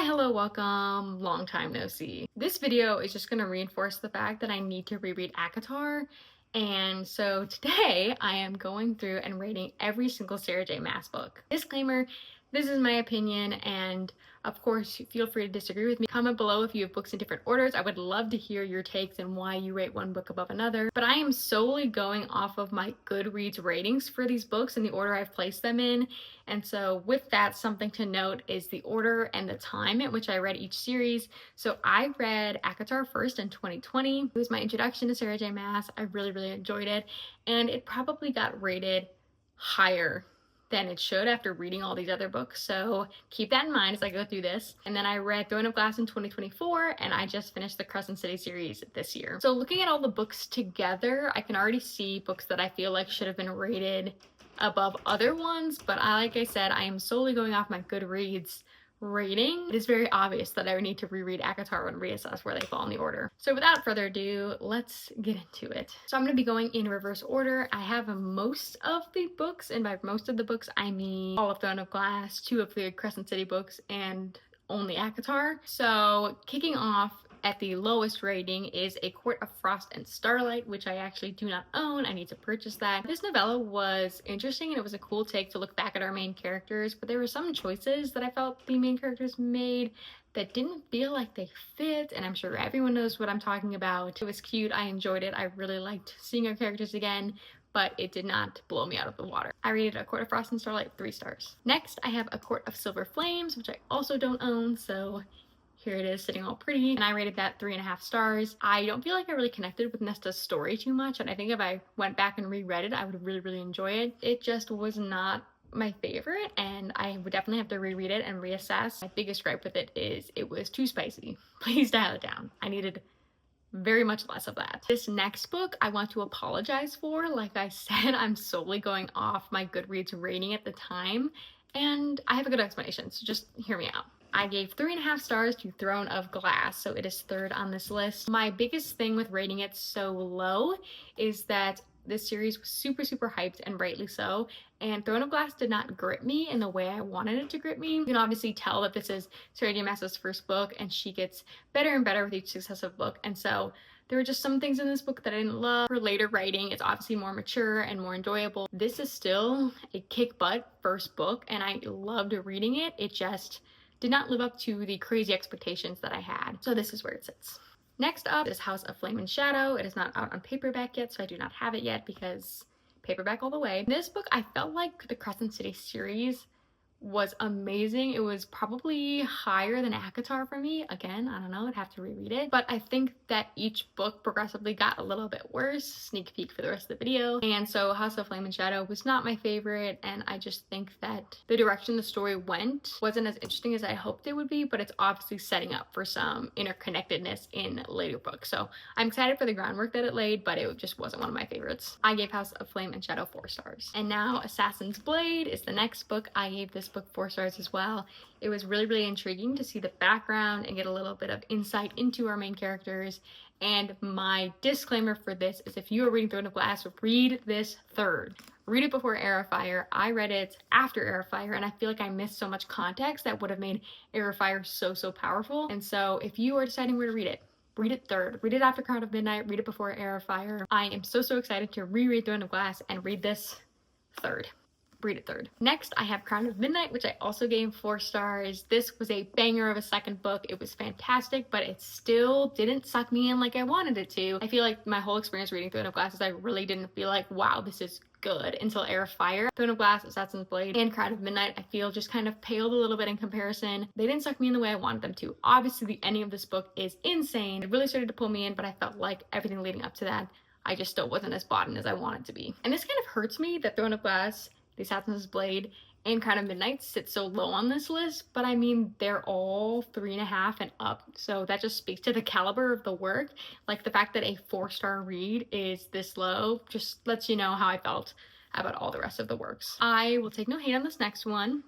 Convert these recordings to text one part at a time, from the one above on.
hello, welcome, long time no see. This video is just going to reinforce the fact that I need to reread ACOTAR, and so today I am going through and rating every single Sarah J Maas book. Disclaimer, this is my opinion, and of course feel free to disagree with me. Comment below if you have books in different orders. I would love to hear your takes and why you rate one book above another, but I am solely going off of my Goodreads ratings for these books and the order I've placed them in. And so with that, something to note is the order and the time at which I read each series. So I read ACOTAR first in 2020. It was my introduction to Sarah J Maas. I really enjoyed it, and it probably got rated higher than it should after reading all these other books, so keep that in mind as I go through this. And then I read Throne of Glass in 2024, and I just finished the Crescent City series this year. So looking at all the books together, I can already see books that I feel like should have been rated above other ones, but like I said, I am solely going off my Goodreads rating. It is very obvious that I would need to reread ACOTAR and reassess where they fall in the order. So without further ado, let's get into it. So I'm going to be going in reverse order. I have most of the books, and by most of the books I mean all of Throne of Glass, 2 of the Crescent City books, and only ACOTAR. So kicking off at the lowest rating is A Court of Frost and Starlight, which I actually do not own. I need to purchase that. This novella was interesting, and it was a cool take to look back at our main characters, but there were some choices that I felt the main characters made that didn't feel like they fit, and I'm sure everyone knows what I'm talking about. It was cute. I enjoyed it. I really liked seeing our characters again, but it did not blow me out of the water. I rated A Court of Frost and Starlight 3 stars. Next, I have A Court of Silver Flames, which I also don't own, so here it is sitting all pretty, and I rated that 3.5 stars. I don't feel like I really connected with Nesta's story too much, and I think if I went back and reread it, I would really enjoy it. It just was not my favorite, and I would definitely have to reread it and reassess. My biggest gripe with it is it was too spicy. Please dial it down. I needed very much less of that. This next book I want to apologize for. Like I said, I'm solely going off my Goodreads rating at the time, and I have a good explanation, so just hear me out. I gave 3.5 stars to Throne of Glass, so it is 3rd on this list. My biggest thing with rating it so low is that this series was super hyped, and rightly so, and Throne of Glass did not grip me in the way I wanted it to grip me. You can obviously tell that this is Sarah J Maas's first book, and she gets better and better with each successive book, and so there were just some things in this book that I didn't love. Her later writing is obviously more mature and more enjoyable. This is still a kick-butt first book, and I loved reading it. It just did not live up to the crazy expectations that I had. So this is where it sits. Next up is House of Flame and Shadow. It is not out on paperback yet, so I do not have it yet because paperback all the way. This book, I felt like the Crescent City series was amazing. It was probably higher than ACOTAR for me. Again, I don't know, I'd have to reread it. But I think that each book progressively got a little bit worse. Sneak peek for the rest of the video. And so House of Flame and Shadow was not my favorite, and I just think that the direction the story went wasn't as interesting as I hoped it would be, but it's obviously setting up for some interconnectedness in later books. So I'm excited for the groundwork that it laid, but it just wasn't one of my favorites. I gave House of Flame and Shadow 4 stars. And now Assassin's Blade is the next book. I gave this book 4 stars as well. It was really intriguing to see the background and get a little bit of insight into our main characters. And my disclaimer for this is if you are reading Throne of Glass, read this 3rd. Read it before Heir of Fire. I read it after Heir of Fire, and I feel like I missed so much context that would have made Heir of Fire so powerful. And so if you are deciding where to read it 3rd. Read it after Crown of Midnight. Read it before Heir of Fire. I am so excited to reread Throne of Glass and read this 3rd. Read it 3rd. Next, I have Crown of Midnight, which I also gave 4 stars. This was a banger of a second book. It was fantastic, but it still didn't suck me in like I wanted it to. I feel like my whole experience reading Throne of Glass is I really didn't feel like, wow, this is good until Heir of Fire. Throne of Glass, Assassin's Blade, and Crown of Midnight, I feel just kind of paled a little bit in comparison. They didn't suck me in the way I wanted them to. Obviously, the ending of this book is insane. It really started to pull me in, but I felt like everything leading up to that, I just still wasn't as bought in as I wanted to be. And this kind of hurts me that Throne of Glass, the Assassin's Blade, and Crown of Midnight sit so low on this list, but I mean, they're all 3.5 and up, so that just speaks to the caliber of the work. Like, the fact that a 4-star read is this low just lets you know how I felt about all the rest of the works. I will take no hate on this next one.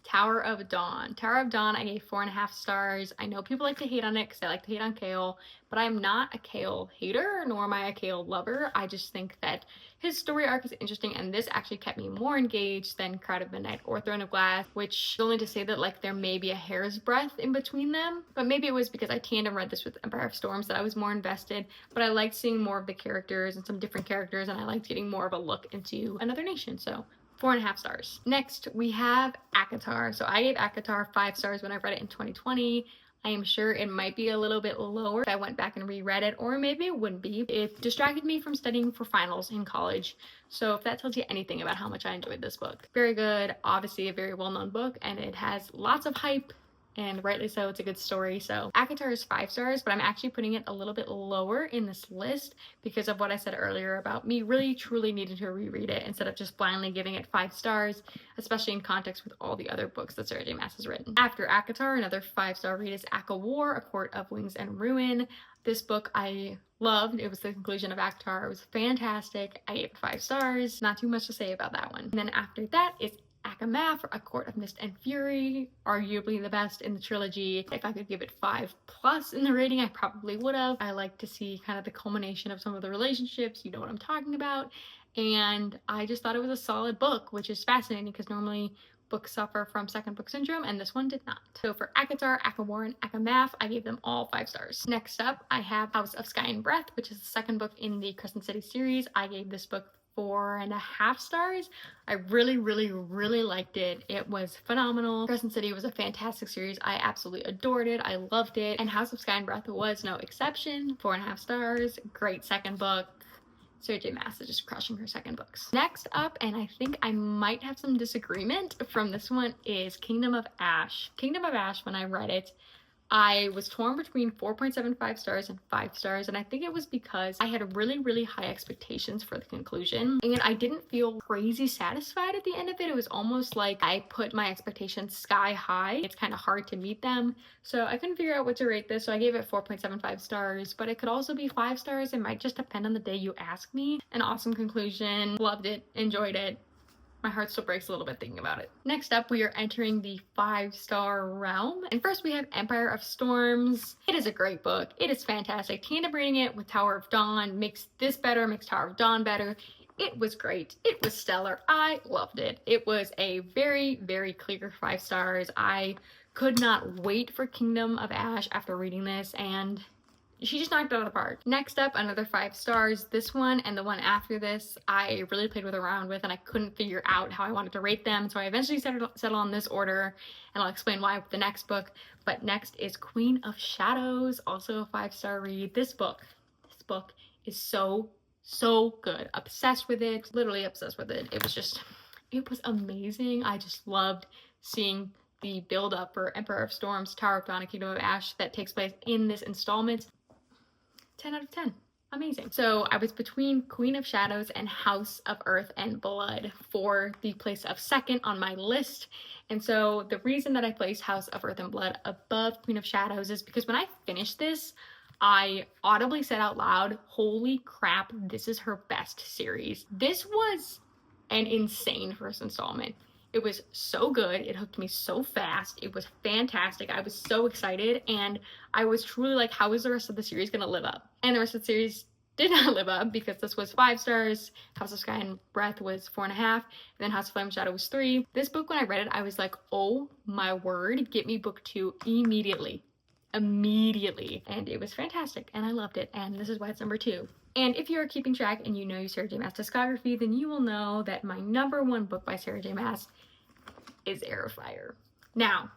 Tower of Dawn. Tower of Dawn, I gave 4.5 stars. I know people like to hate on it because they like to hate on Kale, but I'm not a Kale hater, nor am I a Kale lover. I just think that his story arc is interesting, and this actually kept me more engaged than Crowd of Midnight or Throne of Glass, which is only to say that like there may be a hair's breadth in between them, but maybe it was because I tandem read this with Empire of Storms that I was more invested, but I liked seeing more of the characters and some different characters, and I liked getting more of a look into another nation, so 4.5 stars. Next, we have ACOTAR. So I gave ACOTAR 5 stars when I read it in 2020. I am sure it might be a little bit lower if I went back and reread it, or maybe it wouldn't be. It distracted me from studying for finals in college. So if that tells you anything about how much I enjoyed this book. Very good, obviously a very well-known book, and it has lots of hype, and rightly so. It's a good story. So ACOTAR is 5 stars, but I'm actually putting it a little bit lower in this list because of what I said earlier about me really truly needing to reread it instead of just blindly giving it 5 stars, especially in context with all the other books that Sarah J Maas has written. After ACOTAR, another 5-star read is ACOWAR, A Court of Wings and Ruin. This book I loved. It was the conclusion of ACOTAR. It was fantastic. I gave it 5 stars. Not too much to say about that one. And then after that is ACOMAF, A Court of Mist and Fury, arguably the best in the trilogy. If I could give it 5+ in the rating, I probably would have. I like to see kind of the culmination of some of the relationships, you know what I'm talking about, and I just thought it was a solid book, which is fascinating because normally books suffer from second book syndrome, and this one did not. So for ACOTAR, ACOWAR, and ACOMAF, I gave them all 5 stars. Next up, I have House of Sky and Breath, which is the second book in the Crescent City series. I gave this book 4.5 stars. I really liked it. It was phenomenal. Crescent City was a fantastic series. I absolutely adored it. I loved it. And House of Sky and Breath was no exception. 4.5 stars. Great second book. Sarah J Maas is just crushing her second books. Next up, and I think I might have some disagreement from this one, is Kingdom of Ash. Kingdom of Ash, when I read it, I was torn between 4.75 stars and 5 stars, and I think it was because I had really high expectations for the conclusion, and I didn't feel crazy satisfied at the end of it. It was almost like I put my expectations sky high. It's kind of hard to meet them, so I couldn't figure out what to rate this, so I gave it 4.75 stars, but it could also be 5 stars. It might just depend on the day you ask me. An awesome conclusion. Loved it. Enjoyed it. My heart still breaks a little bit thinking about it. Next up, we are entering the 5-star realm. And first we have Empire of Storms. It is a great book. It is fantastic. Tandem reading it with Tower of Dawn makes this better, makes Tower of Dawn better. It was great. It was stellar. I loved it. It was a very clear 5 stars. I could not wait for Kingdom of Ash after reading this, and she just knocked it out of the park. Next up, another 5 stars. This one and the one after this, I really played around with, and I couldn't figure out how I wanted to rate them. So I eventually settled on this order, and I'll explain why with the next book. But next is Queen of Shadows, also a 5-star read. This book is so good. Obsessed with it, literally obsessed with it. It was amazing. I just loved seeing the build up for Emperor of Storms, Tower of Dawn, and Kingdom of Ash that takes place in this installment. 10 out of 10. Amazing. So I was between Queen of Shadows and House of Earth and Blood for the place of second on my list. And so the reason that I placed House of Earth and Blood above Queen of Shadows is because when I finished this, I audibly said out loud, holy crap, this is her best series. This was an insane first installment. It was so good. It hooked me so fast. It was fantastic. I was so excited, and I was truly like, how is the rest of the series gonna live up? And the rest of the series did not live up because this was 5 stars. House of Sky and Breath was 4.5, and then House of Flame and Shadow was 3. This book, when I read it, I was like, oh my word, get me book 2 immediately. And it was fantastic, and I loved it, and this is why it's number 2. And if you're keeping track and you know your Sarah J Maas discography, then you will know that my number 1 book by Sarah J Maas is Heir of Fire. Now,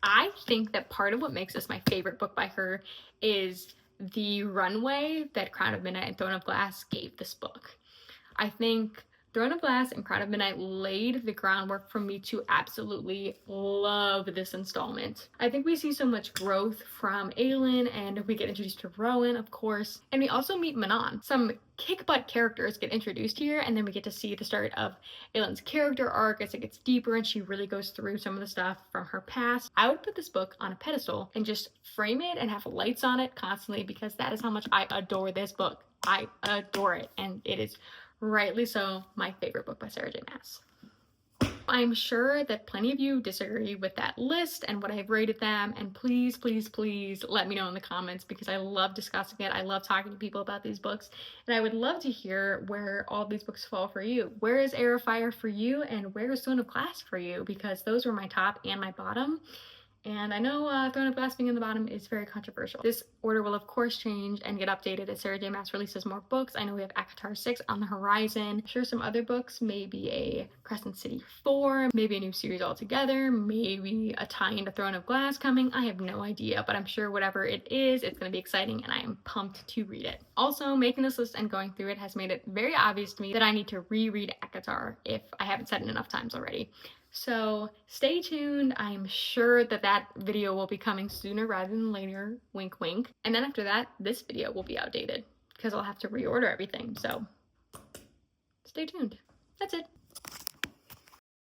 I think that part of what makes this my favorite book by her is the runway that Crown of Midnight and Throne of Glass gave this book. I think Throne of Glass and Crown of Midnight laid the groundwork for me to absolutely love this installment. I think we see so much growth from Aelin, and we get introduced to Rowan, of course, and we also meet Manon. Some kick-butt characters get introduced here, and then we get to see the start of Aelin's character arc as it gets deeper and she really goes through some of the stuff from her past. I would put this book on a pedestal and just frame it and have lights on it constantly because that is how much I adore this book. I adore it, and it is rightly so my favorite book by Sarah J Maas. I'm sure that plenty of you disagree with that list and what I've rated them, and please, please, please let me know in the comments, because I love discussing it. I love talking to people about these books, and I would love to hear where all these books fall for you. Where is Heir of Fire for you, and where is Throne of Glass for you? Because those were my top and my bottom. And I know Throne of Glass being in the bottom is very controversial. This order will of course change and get updated as Sarah J Maas releases more books. I know we have ACOTAR 6 on the horizon. I'm sure some other books, maybe a Crescent City 4, maybe a new series altogether, maybe a tie into Throne of Glass coming. I have no idea, but I'm sure whatever it is, it's going to be exciting, and I am pumped to read it. Also, making this list and going through it has made it very obvious to me that I need to reread ACOTAR if I haven't said it enough times already. So stay tuned. I am sure that that video will be coming sooner rather than later, wink wink. And then after that, this video will be outdated because I'll have to reorder everything. So stay tuned. That's it.